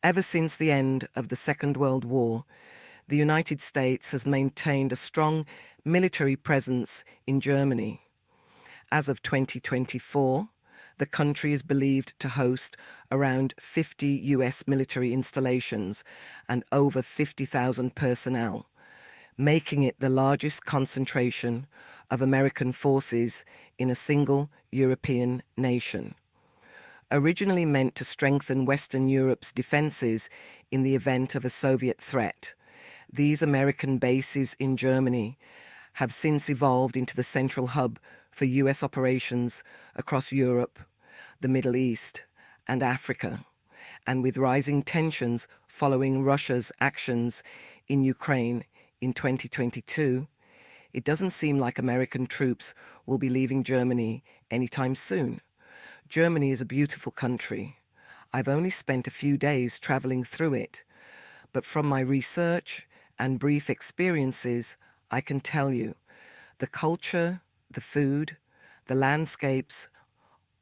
Ever since the end of the Second World War, the United States has maintained a strong military presence in Germany. As of 2024, the country is believed to host around 50 US military installations and over 50,000 personnel, making it the largest concentration of American forces in a single European nation. Originally meant to strengthen Western Europe's defenses in the event of a Soviet threat, these American bases in Germany have since evolved into the central hub for US operations across Europe, the Middle East, and Africa, and with rising tensions following Russia's actions in Ukraine in 2022, it doesn't seem like American troops will be leaving Germany anytime soon. Germany is a beautiful country. I've only spent a few days traveling through it, but from my research and brief experiences, I can tell you, the culture, the food, the landscapes,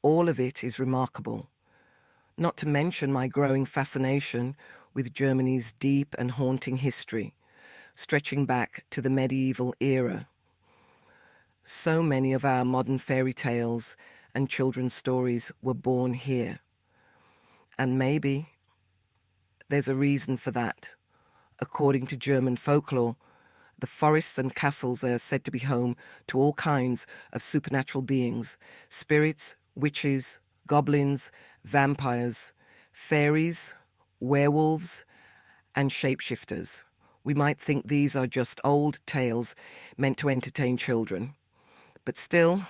all of it is remarkable. Not to mention my growing fascination with Germany's deep and haunting history, stretching back to the medieval era. So many of our modern fairy tales and children's stories were born here. And maybe there's a reason for that. According to German folklore, the forests and castles are said to be home to all kinds of supernatural beings, spirits, witches, goblins, vampires, fairies, werewolves, and shapeshifters. We might think these are just old tales meant to entertain children, but still,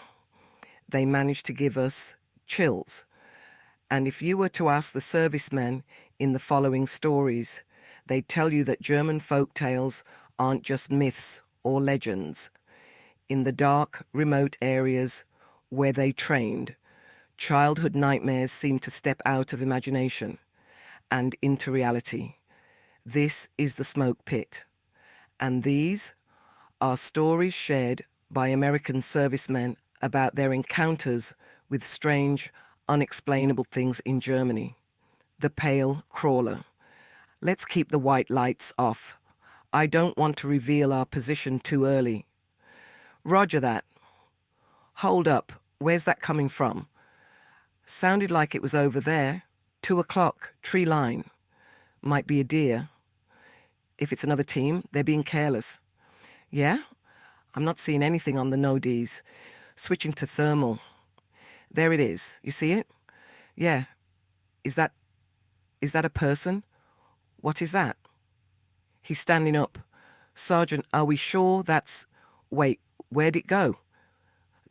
they manage to give us chills. And if you were to ask the servicemen in the following stories, they'd tell you that German folk tales aren't just myths or legends. In the dark, remote areas where they trained, childhood nightmares seem to step out of imagination and into reality. This is the smoke pit. And these are stories shared by American servicemen about their encounters with strange, unexplainable things in Germany. The Pale Crawler. Let's keep the white lights off. I don't want to reveal our position too early. Roger that. Hold up. Where's that coming from? Sounded like it was over there. 2 o'clock, tree line. Might be a deer. If it's another team, they're being careless. Yeah? I'm not seeing anything on the no-Ds. Switching to thermal. There it is. You see it? Yeah. Is that a person? What is that? He's standing up. Sergeant, are we sure that's... Wait, where'd it go?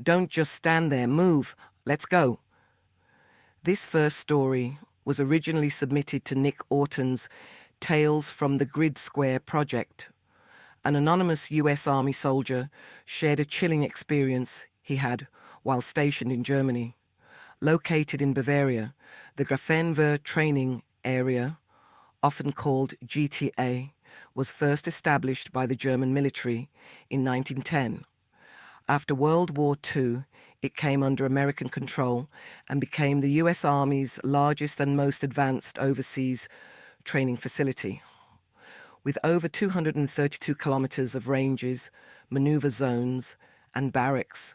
Don't just stand there. Move. Let's go. This first story was originally submitted to Nick Orton's Tales from the Grid Square project. An anonymous US Army soldier shared a chilling experience he had while stationed in Germany. Located in Bavaria, the Grafenwehr training area, often called GTA, was first established by the German military in 1910. After World War II, it came under American control and became the US Army's largest and most advanced overseas training facility. With over 232 kilometers of ranges, maneuver zones, and barracks,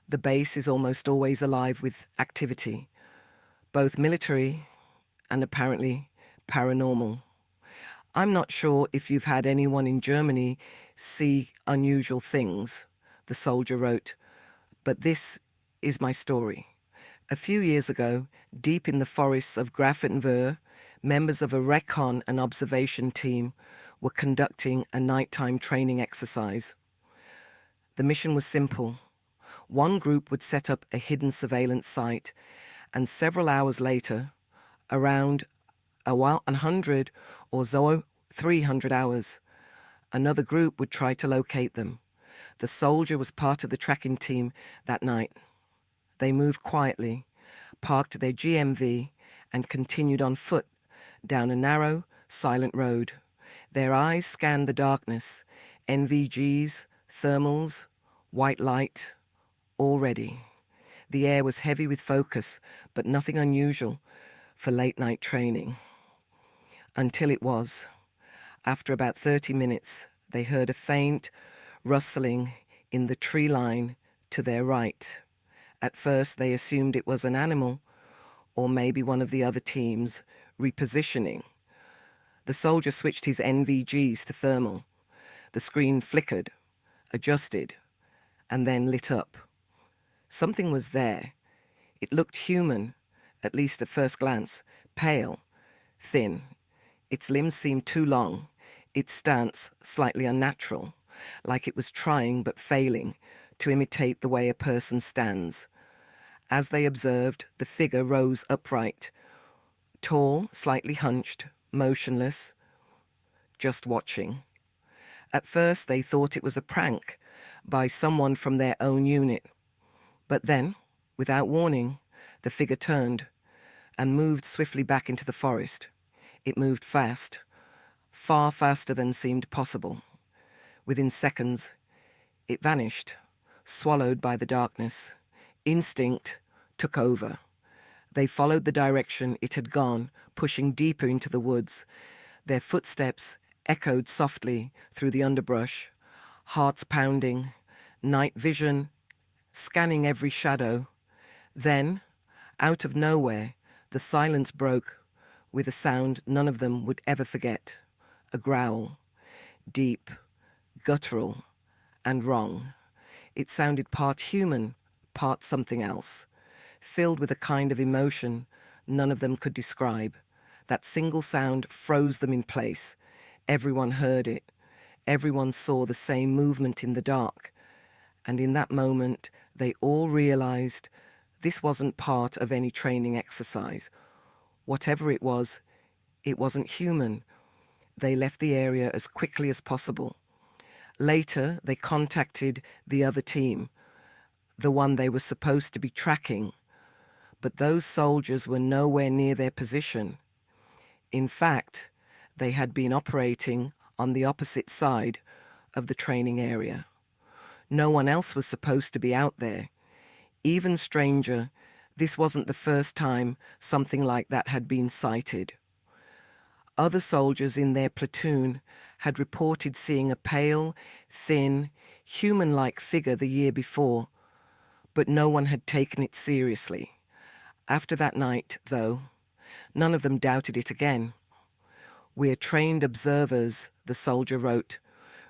the base is almost always alive with activity, both military and apparently paranormal. I'm not sure if you've had anyone in Germany see unusual things, the soldier wrote, but this is my story. A few years ago, deep in the forests of Grafenwehr, members of a recon and observation team were conducting a nighttime training exercise. The mission was simple. One group would set up a hidden surveillance site, and several hours later, around 100 or 300 hours, another group would try to locate them. The soldier was part of the tracking team that night. They moved quietly, parked their GMV, and continued on foot down a narrow, silent road. Their eyes scanned the darkness, NVGs, thermals, white light, all ready. The air was heavy with focus, but nothing unusual for late-night training. until it was. After about 30 minutes, they heard a faint rustling in the tree line to their right. At first, they assumed it was an animal or maybe one of the other teams repositioning. The soldier switched his NVGs to thermal. The screen flickered, adjusted, and then lit up. Something was there. It looked human, at least at first glance, pale, thin. Its limbs seemed too long, its stance slightly unnatural, like it was trying but failing to imitate the way a person stands. As they observed, the figure rose upright, tall, slightly hunched, motionless, just watching. At first they thought it was a prank by someone from their own unit. But then, without warning, the figure turned and moved swiftly back into the forest. It moved fast, far faster than seemed possible. Within seconds, it vanished, swallowed by the darkness. Instinct took over. They followed the direction it had gone, pushing deeper into the woods. Their footsteps echoed softly through the underbrush, hearts pounding, night vision scanning every shadow. Then, out of nowhere, the silence broke with a sound none of them would ever forget. A growl, deep, guttural, and wrong. It sounded part human, part something else, filled with a kind of emotion none of them could describe. That single sound froze them in place. Everyone heard it. Everyone saw the same movement in the dark. And in that moment, they all realized this wasn't part of any training exercise. Whatever it wasn't human. They left the area as quickly as possible. Later, they contacted the other team, the one they were supposed to be tracking. But those soldiers were nowhere near their position. In fact, they had been operating on the opposite side of the training area. No one else was supposed to be out there. Even stranger, this wasn't the first time something like that had been sighted. Other soldiers in their platoon had reported seeing a pale, thin, human-like figure the year before, but no one had taken it seriously. After that night, though, none of them doubted it again. "We're trained observers," the soldier wrote.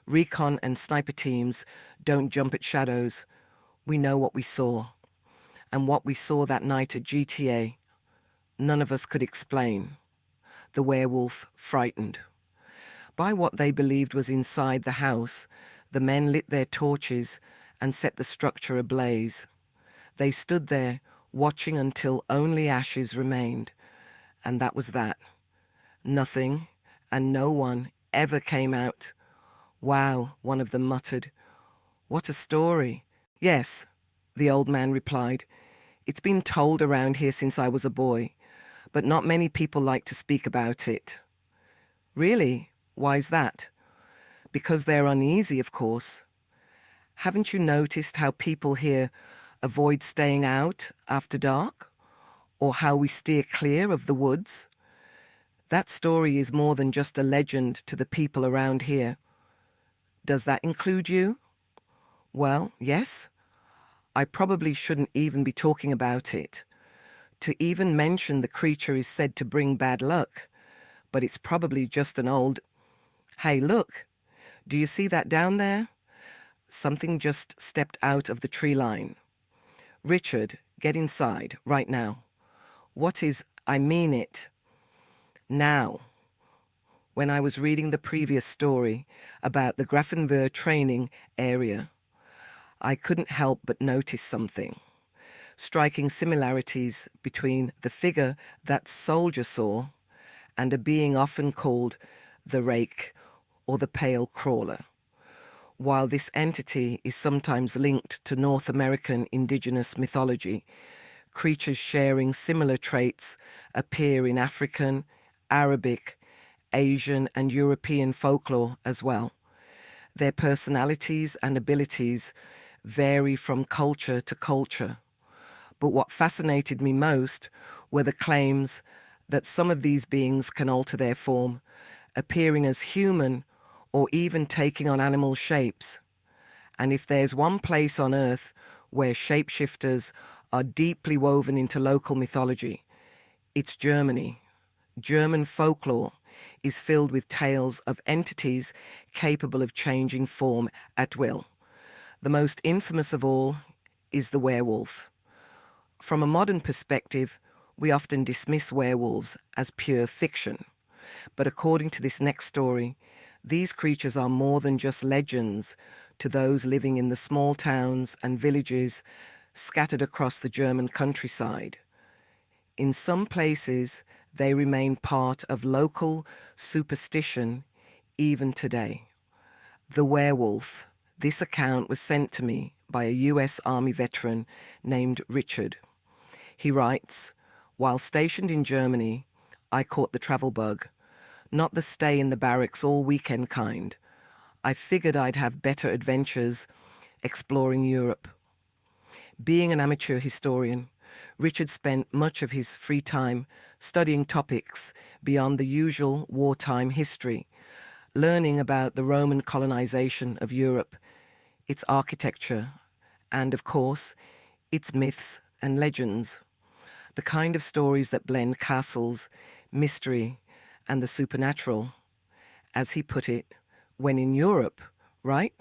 "Recon and sniper teams don't jump at shadows. We know what we saw. And what we saw that night at GTA, none of us could explain." The werewolf frightened. By what they believed was inside the house, the men lit their torches and set the structure ablaze. They stood there, watching until only ashes remained. And that was that. Nothing and no one ever came out. "Wow," one of them muttered. "What a story." "Yes," the old man replied. "It's been told around here since I was a boy, but not many people like to speak about it." "Really? Why's that?" "Because they're uneasy, of course. Haven't you noticed how people here avoid staying out after dark? Or how we steer clear of the woods? That story is more than just a legend to the people around here. Does that include you?" "Well, yes. I probably shouldn't even be talking about it. To even mention the creature is said to bring bad luck, but it's probably just an old... Hey, look, do you see that down there?" Something just stepped out of the tree line. "Richard, get inside, right now." "What is... I mean it." Now, when I was reading the previous story about the Grafenwehr training area, I couldn't help but notice something. Striking similarities between the figure that soldier saw and a being often called the rake or the pale crawler. While this entity is sometimes linked to North American indigenous mythology, creatures sharing similar traits appear in African, Arabic, Asian, and European folklore as well. Their personalities and abilities vary from culture to culture. But what fascinated me most were the claims that some of these beings can alter their form, appearing as human or even taking on animal shapes. And if there's one place on Earth where shapeshifters are deeply woven into local mythology, it's Germany. German folklore is filled with tales of entities capable of changing form at will. The most infamous of all is the werewolf. From a modern perspective, we often dismiss werewolves as pure fiction. But according to this next story, these creatures are more than just legends to those living in the small towns and villages scattered across the German countryside. In some places, they remain part of local superstition even today. The werewolf. This account was sent to me by a US Army veteran named Richard. He writes, "While stationed in Germany, I caught the travel bug. Not the stay in the barracks all weekend kind. I figured I'd have better adventures exploring Europe." Being an amateur historian, Richard spent much of his free time studying topics beyond the usual wartime history, learning about the Roman colonization of Europe, its architecture, and, of course, its myths and legends, the kind of stories that blend castles, mystery, and the supernatural. As he put it, when in Europe, right?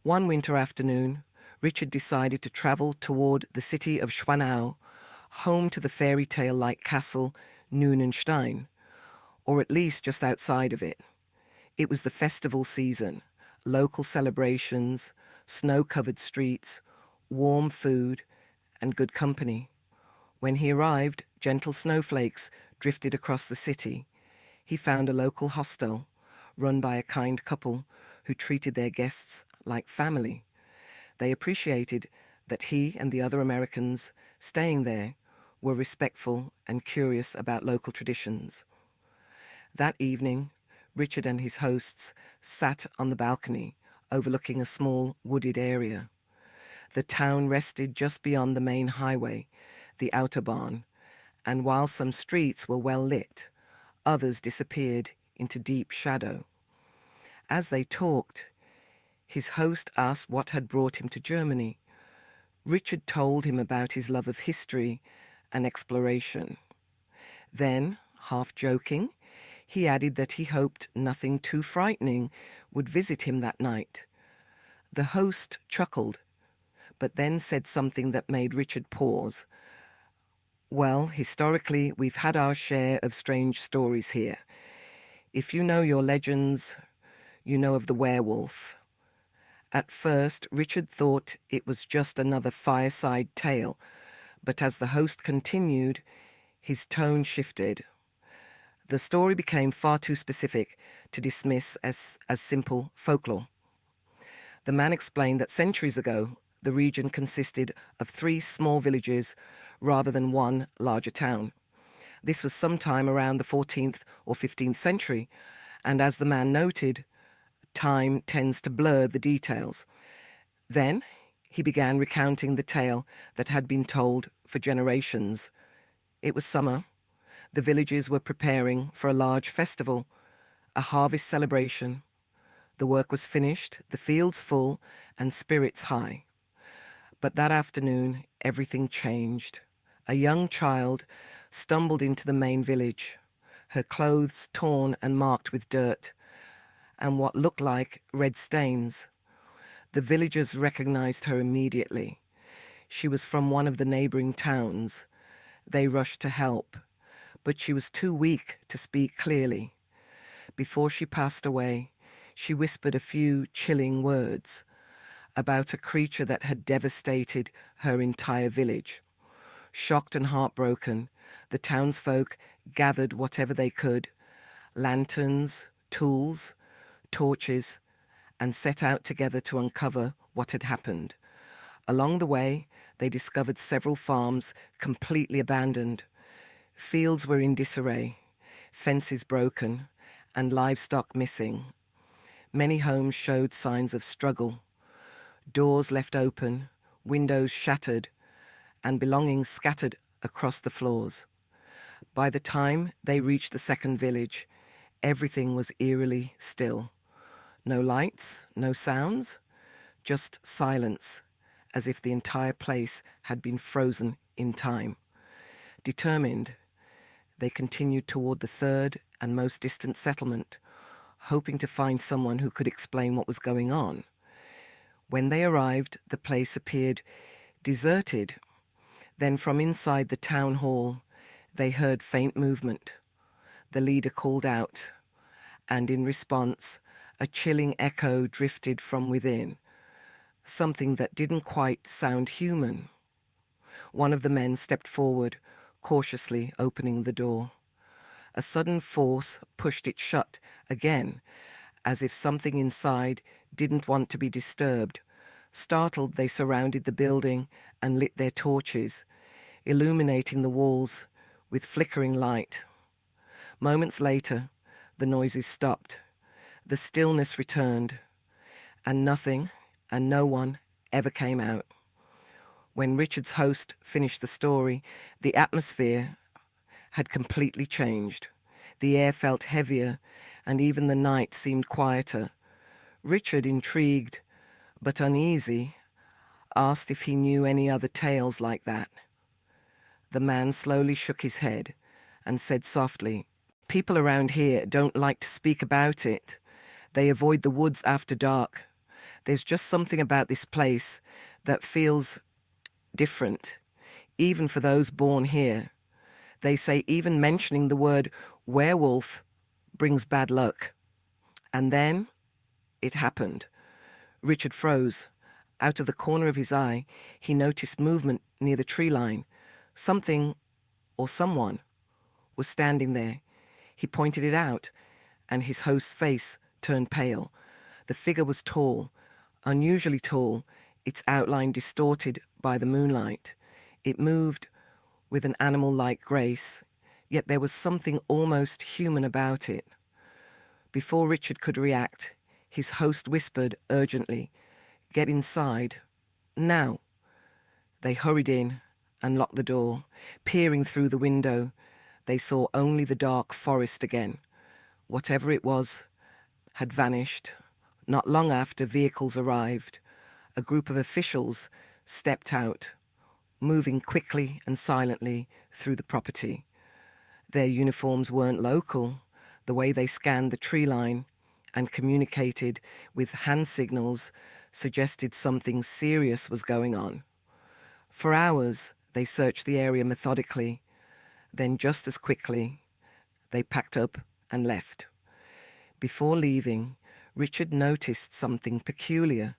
One winter afternoon, Richard decided to travel toward the city of Schwanau, home to the fairy tale-like castle Nunenstein, or at least just outside of it. It was the festival season, local celebrations, snow-covered streets, warm food, and good company. When he arrived, gentle snowflakes drifted across the city. He found a local hostel, run by a kind couple who treated their guests like family. They appreciated that he and the other Americans staying there were respectful and curious about local traditions. That evening, Richard and his hosts sat on the balcony overlooking a small wooded area. The town rested just beyond the main highway, the Autobahn, and while some streets were well lit, others disappeared into deep shadow. As they talked, his host asked what had brought him to Germany. Richard told him about his love of history and exploration. Then, half joking, he added that he hoped nothing too frightening would visit him that night. The host chuckled, but then said something that made Richard pause. "Well, historically, we've had our share of strange stories here. If you know your legends, you know of the werewolf." At first, Richard thought it was just another fireside tale, but as the host continued, his tone shifted. The story became far too specific to dismiss as simple folklore. The man explained that centuries ago, the region consisted of 3 small villages rather than one larger town. This was sometime around the 14th or 15th century, and as the man noted, time tends to blur the details. Then he began recounting the tale that had been told for generations. It was summer. The villages were preparing for a large festival, a harvest celebration. The work was finished, the fields full, and spirits high. But that afternoon, everything changed. A young child stumbled into the main village, her clothes torn and marked with dirt, and what looked like red stains. The villagers recognized her immediately. She was from one of the neighboring towns. They rushed to help, but she was too weak to speak clearly. Before she passed away, she whispered a few chilling words about a creature that had devastated her entire village. Shocked and heartbroken, the townsfolk gathered whatever they could, lanterns, tools, torches, and set out together to uncover what had happened. Along the way, they discovered several farms completely abandoned. Fields were in disarray, fences broken, and livestock missing. Many homes showed signs of struggle. Doors left open, windows shattered, and belongings scattered across the floors. By the time they reached the second village, everything was eerily still. No lights, no sounds, just silence, as if the entire place had been frozen in time. Determined, they continued toward the third and most distant settlement, hoping to find someone who could explain what was going on. When they arrived, the place appeared deserted. Then from inside the town hall, they heard faint movement. The leader called out, and in response, a chilling echo drifted from within, something that didn't quite sound human. One of the men stepped forward, cautiously opening the door. A sudden force pushed it shut again, as if something inside didn't want to be disturbed. Startled, they surrounded the building and lit their torches, illuminating the walls with flickering light. Moments later, the noises stopped. The stillness returned, and nothing and no one ever came out. When Richard's host finished the story, the atmosphere had completely changed. The air felt heavier, and even the night seemed quieter. Richard, intrigued but uneasy, asked if he knew any other tales like that. The man slowly shook his head and said softly, "People around here don't like to speak about it. They avoid the woods after dark. There's just something about this place that feels different, even for those born here. They say even mentioning the word werewolf brings bad luck." And then it happened. Richard froze. Out of the corner of his eye, he noticed movement near the tree line. Something, or someone, was standing there. He pointed it out, and his host's face turned pale. The figure was tall, unusually tall, its outline distorted by the moonlight. It moved with an animal-like grace, yet there was something almost human about it. Before Richard could react, his host whispered urgently, "Get inside, now." They hurried in and locked the door. Peering through the window, they saw only the dark forest again. Whatever it was had vanished. Not long after, vehicles arrived. A group of officials stepped out, moving quickly and silently through the property. Their uniforms weren't local. The way they scanned the tree line and communicated with hand signals suggested something serious was going on. For hours, they searched the area methodically. Then just as quickly, they packed up and left. Before leaving, Richard noticed something peculiar.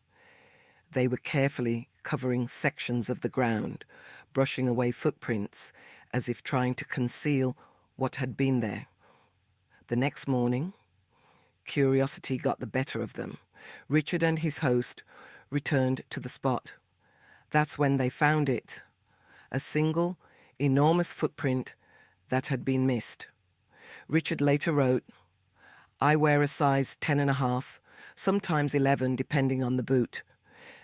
They were carefully covering sections of the ground, brushing away footprints, as if trying to conceal what had been there. The next morning, curiosity got the better of them. Richard and his host returned to the spot. That's when they found it, a single, enormous footprint that had been missed. Richard later wrote, "I wear a size 10.5, sometimes 11 depending on the boot.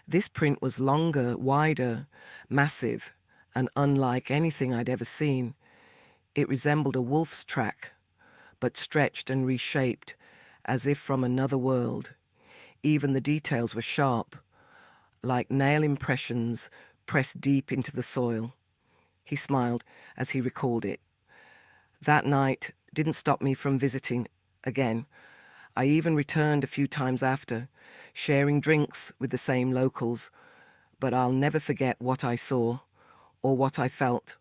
This print was longer, wider, massive, and unlike anything I'd ever seen. It resembled a wolf's track, but stretched and reshaped, as if from another world. Even the details were sharp, like nail impressions pressed deep into the soil." He smiled as he recalled it. "That night didn't stop me from visiting again. I even returned a few times after, sharing drinks with the same locals, but I'll never forget what I saw or what I felt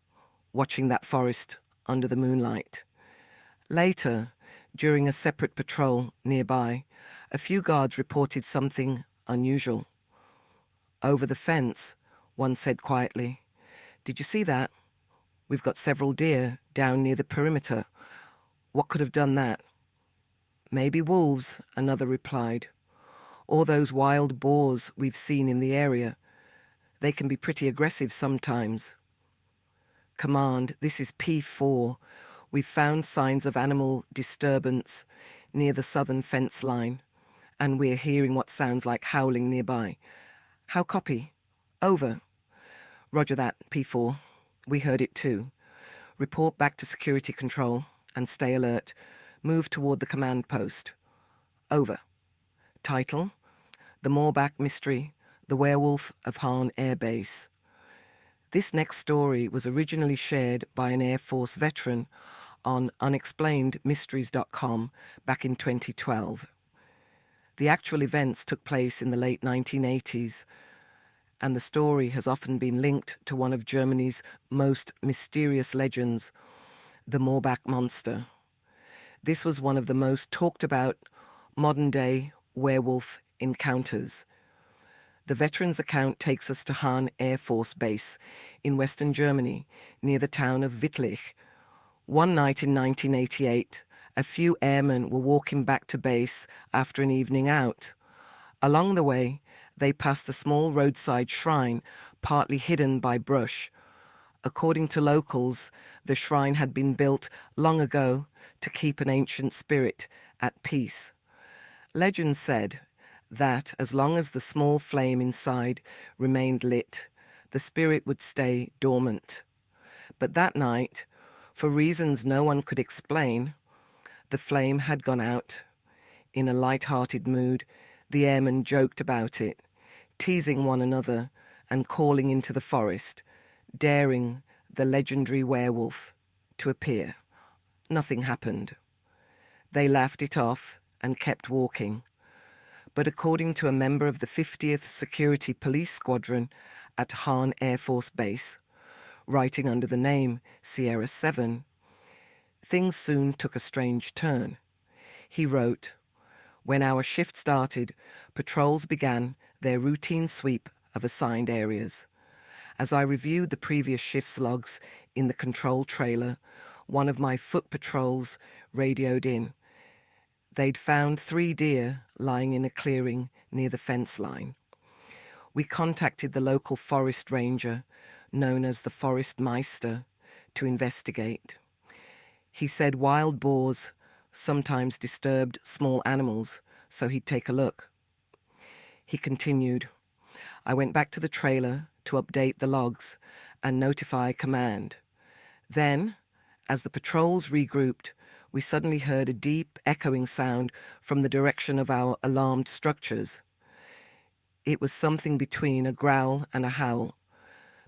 watching that forest under the moonlight." Later, during a separate patrol nearby, a few guards reported something unusual. "Over the fence," one said quietly. "Did you see that? We've got several deer down near the perimeter. What could have done that?" "Maybe wolves," another replied. "Or those wild boars we've seen in the area. They can be pretty aggressive sometimes." "Command, this is P4. We've found signs of animal disturbance near the southern fence line, and we're hearing what sounds like howling nearby. How copy? Over." "Roger that, P4. We heard it too." Report back to security control and stay alert. Move toward the command post. Over. Title: The Morbach Mystery, The Werewolf of Hahn Air Base. This next story was originally shared by an Air Force veteran on unexplainedmysteries.com back in 2012. The actual events took place in the late 1980s, and the story has often been linked to one of Germany's most mysterious legends, the Morbach Monster. This was one of the most talked about modern-day werewolf encounters. The veteran's account takes us to Hahn Air Force Base in western Germany, near the town of Wittlich. One night in 1988, a few airmen were walking back to base after an evening out. Along the way, they passed a small roadside shrine, partly hidden by brush. According to locals, the shrine had been built long ago to keep an ancient spirit at peace. Legend said that as long as the small flame inside remained lit, the spirit would stay dormant. But that night, for reasons no one could explain, the flame had gone out. In a light-hearted mood, the airmen joked about it, teasing one another and calling into the forest, daring the legendary werewolf to appear. Nothing happened. They laughed it off and kept walking. But according to a member of the 50th Security Police Squadron at Hahn Air Force Base, writing under the name Sierra 7, things soon took a strange turn. He wrote, "When our shift started, patrols began their routine sweep of assigned areas. As I reviewed the previous shift's logs in the control trailer, one of my foot patrols radioed in. They'd found 3 deer lying in a clearing near the fence line. We contacted the local forest ranger, known as the Forest Meister, to investigate. He said wild boars sometimes disturbed small animals, so he'd take a look." He continued, "I went back to the trailer to update the logs and notify command. Then, as the patrols regrouped, we suddenly heard a deep, echoing sound from the direction of our alarmed structures. It was something between a growl and a howl,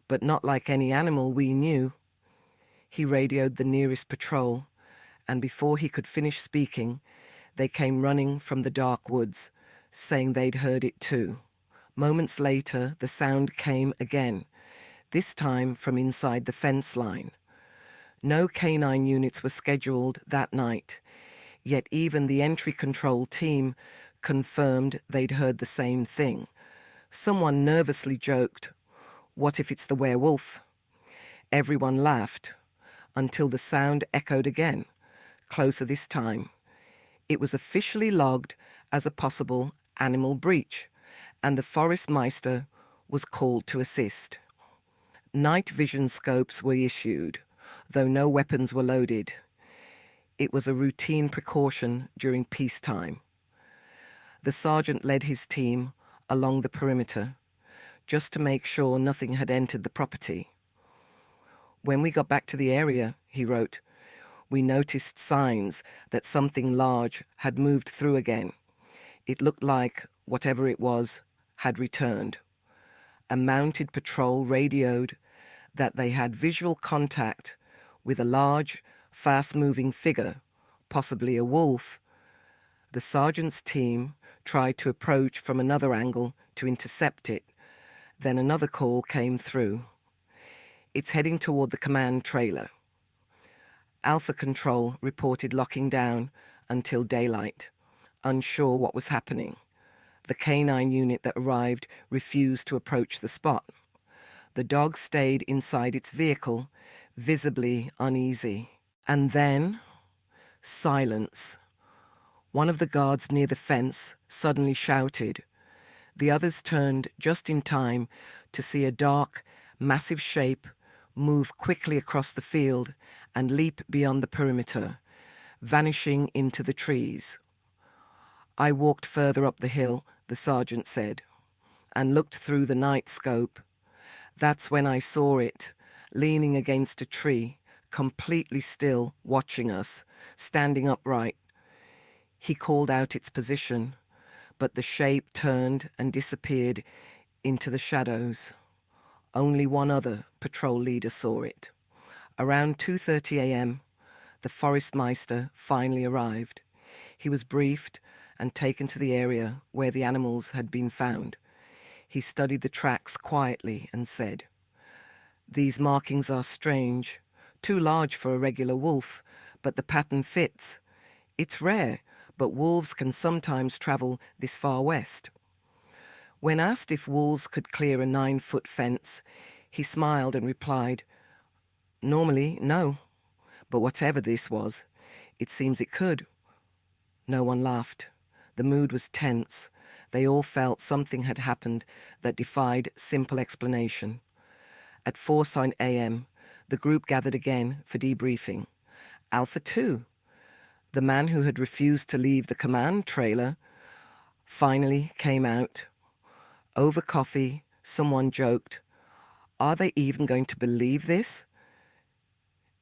but not like any animal we knew." He radioed the nearest patrol, and before he could finish speaking, they came running from the dark woods, saying they'd heard it too. Moments later, the sound came again, this time from inside the fence line. No canine units were scheduled that night, yet even the entry control team confirmed they'd heard the same thing. Someone nervously joked, "What if it's the werewolf?" Everyone laughed, until the sound echoed again, closer this time. It was officially logged as a possible animal breach, and the Forest Meister was called to assist. Night vision scopes were issued, though no weapons were loaded. It was a routine precaution during peacetime. The sergeant led his team along the perimeter, just to make sure nothing had entered the property. "When we got back to the area," he wrote, "we noticed signs that something large had moved through again. It looked like whatever it was had returned. A mounted patrol radioed that they had visual contact with a large, fast-moving figure, possibly a wolf. The sergeant's team tried to approach from another angle to intercept it. Then another call came through. It's heading toward the command trailer. Alpha Control reported locking down until daylight, unsure what was happening. The canine unit that arrived refused to approach the spot. The dog stayed inside its vehicle, visibly uneasy. And then, silence. One of the guards near the fence suddenly shouted. The others turned just in time to see a dark, massive shape move quickly across the field and leap beyond the perimeter, vanishing into the trees. "I walked further up the hill," the sergeant said, "and looked through the night scope. That's when I saw it, leaning against a tree, completely still, watching us, standing upright. He called out its position, but the shape turned and disappeared into the shadows. Only one other patrol leader saw it. Around 2:30 a.m., the Forest Meister finally arrived. He was briefed and taken to the area where the animals had been found. He studied the tracks quietly and said, "These markings are strange, too large for a regular wolf, but the pattern fits. It's rare, but wolves can sometimes travel this far west." When asked if wolves could clear a 9-foot fence, he smiled and replied, "Normally, no. But whatever this was, it seems it could." No one laughed. The mood was tense. They all felt something had happened that defied simple explanation. At 4 a.m., the group gathered again for debriefing. Alpha 2, the man who had refused to leave the command trailer, finally came out. Over coffee, someone joked, "Are they even going to believe this?"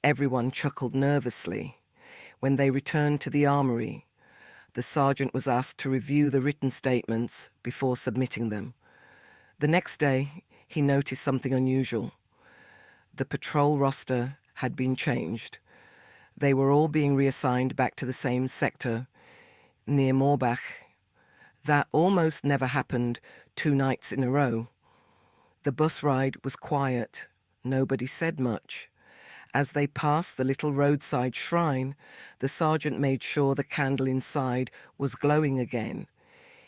Everyone chuckled nervously. When they returned to the armory, the sergeant was asked to review the written statements before submitting them. The next day, he noticed something unusual. The patrol roster had been changed. They were all being reassigned back to the same sector near Morbach. That almost never happened 2 nights in a row. The bus ride was quiet. Nobody said much. As they passed the little roadside shrine, the sergeant made sure the candle inside was glowing again.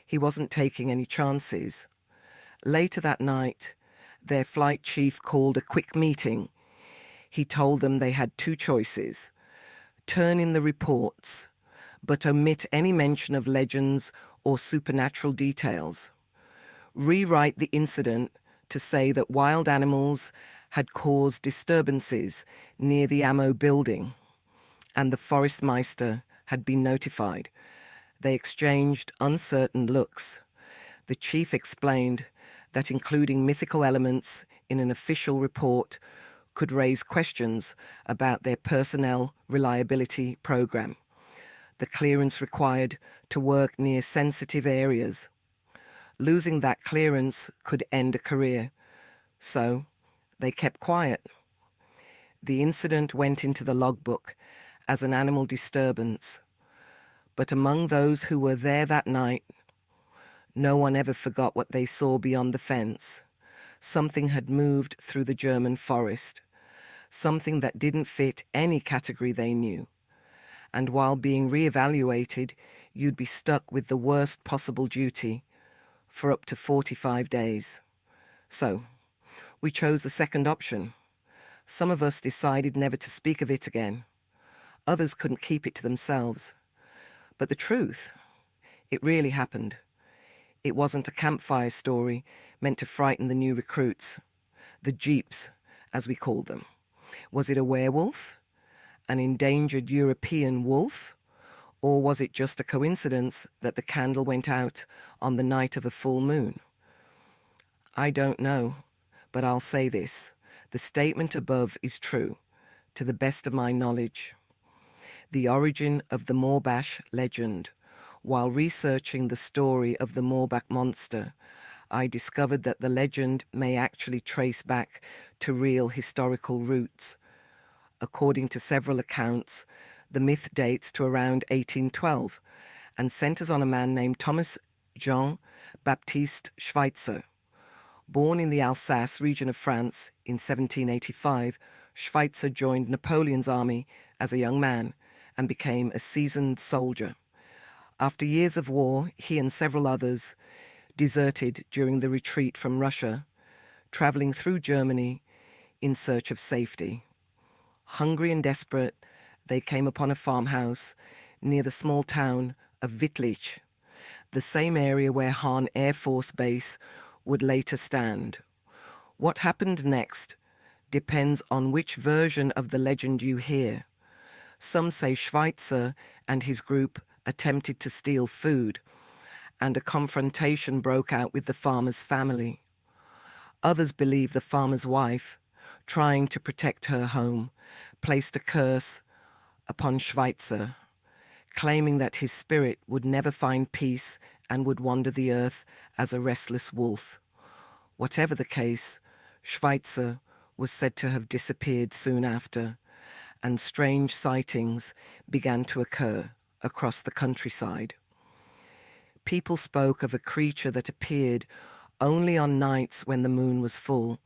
He wasn't taking any chances. Later that night, their flight chief called a quick meeting. He told them they had 2 choices: turn in the reports, but omit any mention of legends or supernatural details. Rewrite the incident to say that wild animals had caused disturbances near the ammo building, and the Forest Meister had been notified. They exchanged uncertain looks. The chief explained that including mythical elements in an official report could raise questions about their personnel reliability program, the clearance required to work near sensitive areas. Losing that clearance could end a career, so they kept quiet. The incident went into the logbook as an animal disturbance, but among those who were there that night, no one ever forgot what they saw beyond the fence. Something had moved through the German forest, something that didn't fit any category they knew. And while being re-evaluated, you'd be stuck with the worst possible duty for up to 45 days. So, we chose the second option. Some of us decided never to speak of it again. Others couldn't keep it to themselves. But the truth, it really happened. It wasn't a campfire story meant to frighten the new recruits, the jeeps, as we called them. Was it a werewolf? An endangered European wolf? Or was it just a coincidence that the candle went out on the night of a full moon? I don't know, but I'll say this. The statement above is true, to the best of my knowledge. The origin of the Morbach legend. While researching the story of the Morbach Monster, I discovered that the legend may actually trace back to real historical roots. According to several accounts, the myth dates to around 1812 and centers on a man named Thomas Jean Baptiste Schweitzer. Born in the Alsace region of France in 1785, Schweitzer joined Napoleon's army as a young man and became a seasoned soldier. After years of war, he and several others deserted during the retreat from Russia, traveling through Germany in search of safety. Hungry and desperate, they came upon a farmhouse near the small town of Wittlich, the same area where Hahn Air Force Base would later stand. What happened next depends on which version of the legend you hear. Some say Schweitzer and his group attempted to steal food, and a confrontation broke out with the farmer's family. Others believe the farmer's wife, trying to protect her home, placed a curse upon Schweitzer, claiming that his spirit would never find peace and would wander the earth as a restless wolf. Whatever the case, Schweitzer was said to have disappeared soon after, and strange sightings began to occur across the countryside. People spoke of a creature that appeared only on nights when the moon was full.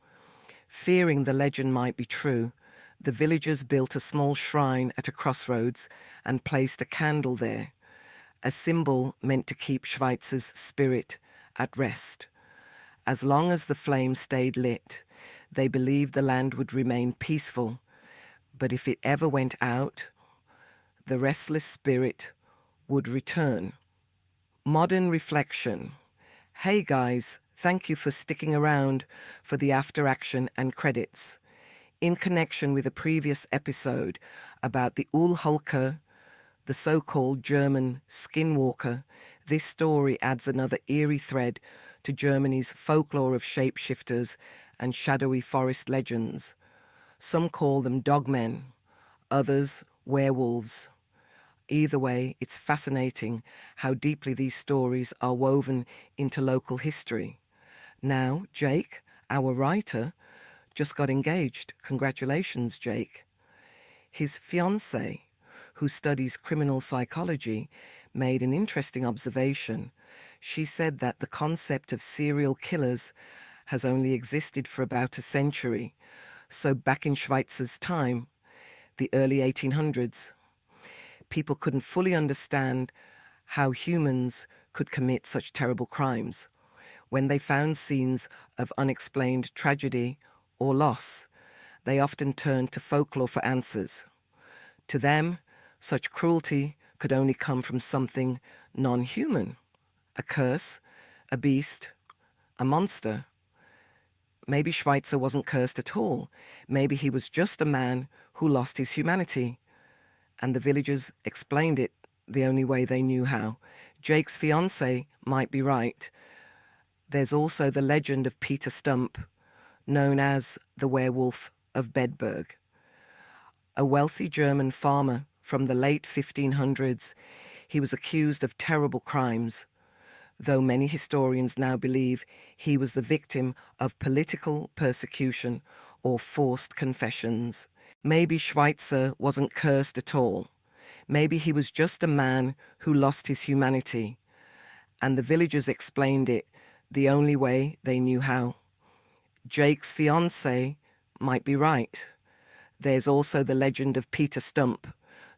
Fearing the legend might be true, the villagers built a small shrine at a crossroads and placed a candle there, a symbol meant to keep Schweitzer's spirit at rest. As long as the flame stayed lit, they believed the land would remain peaceful, but if it ever went out, the restless spirit would return. Modern reflection. Hey guys, thank you for sticking around for the after action and credits. In connection with a previous episode about the Ulhulker, the so-called German skinwalker, this story adds another eerie thread to Germany's folklore of shapeshifters and shadowy forest legends. Some call them dogmen, others werewolves. Either way, it's fascinating how deeply these stories are woven into local history. Now, Jake, our writer, just got engaged. Congratulations, Jake. His fiancée, who studies criminal psychology, made an interesting observation. She said that the concept of serial killers has only existed for about a century. So back in Schweitzer's time, the early 1800s, people couldn't fully understand how humans could commit such terrible crimes. When they found scenes of unexplained tragedy or loss, they often turned to folklore for answers. To them, such cruelty could only come from something non-human, a curse, a beast, a monster. Maybe Schweitzer wasn't cursed at all. Maybe he was just a man who lost his humanity. And the villagers explained it the only way they knew how. Jake's fiancée might be right. There's also the legend of Peter Stump, known as the Werewolf of Bedburg. A wealthy German farmer from the late 1500s, he was accused of terrible crimes, though many historians now believe he was the victim of political persecution or forced confessions. Maybe Schweitzer wasn't cursed at all. Maybe he was just a man who lost his humanity, and the villagers explained it the only way they knew how. Jake's fiancée might be right. There's also the legend of Peter Stump,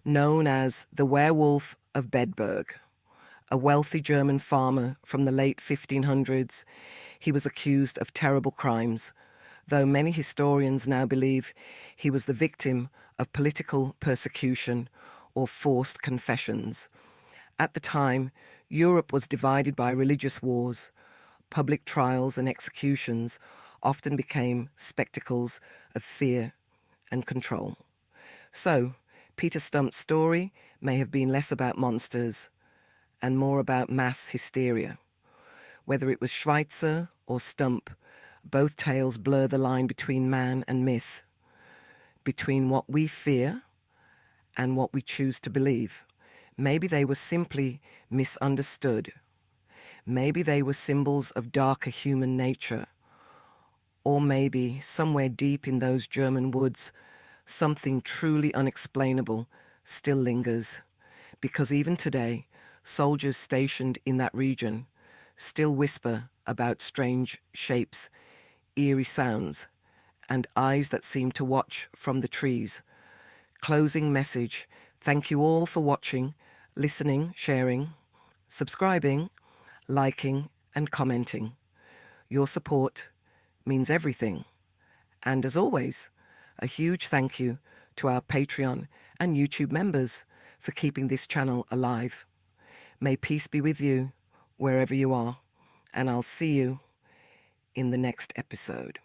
known as the Werewolf of Bedburg. A wealthy German farmer from the late 1500s, he was accused of terrible crimes, though many historians now believe he was the victim of political persecution or forced confessions. At the time, Europe was divided by religious wars. Public trials and executions often became spectacles of fear and control. So, Peter Stump's story may have been less about monsters and more about mass hysteria. Whether it was Schweitzer or Stump, both tales blur the line between man and myth, between what we fear and what we choose to believe. Maybe they were simply misunderstood. Maybe they were symbols of darker human nature. Or maybe somewhere deep in those German woods, something truly unexplainable still lingers, because even today, soldiers stationed in that region still whisper about strange shapes, eerie sounds, and eyes that seem to watch from the trees. Closing message. Thank you all for watching, listening, sharing, subscribing, liking, and commenting. Your support means everything. And as always, a huge thank you to our Patreon and YouTube members for keeping this channel alive. May peace be with you wherever you are, and I'll see you in the next episode.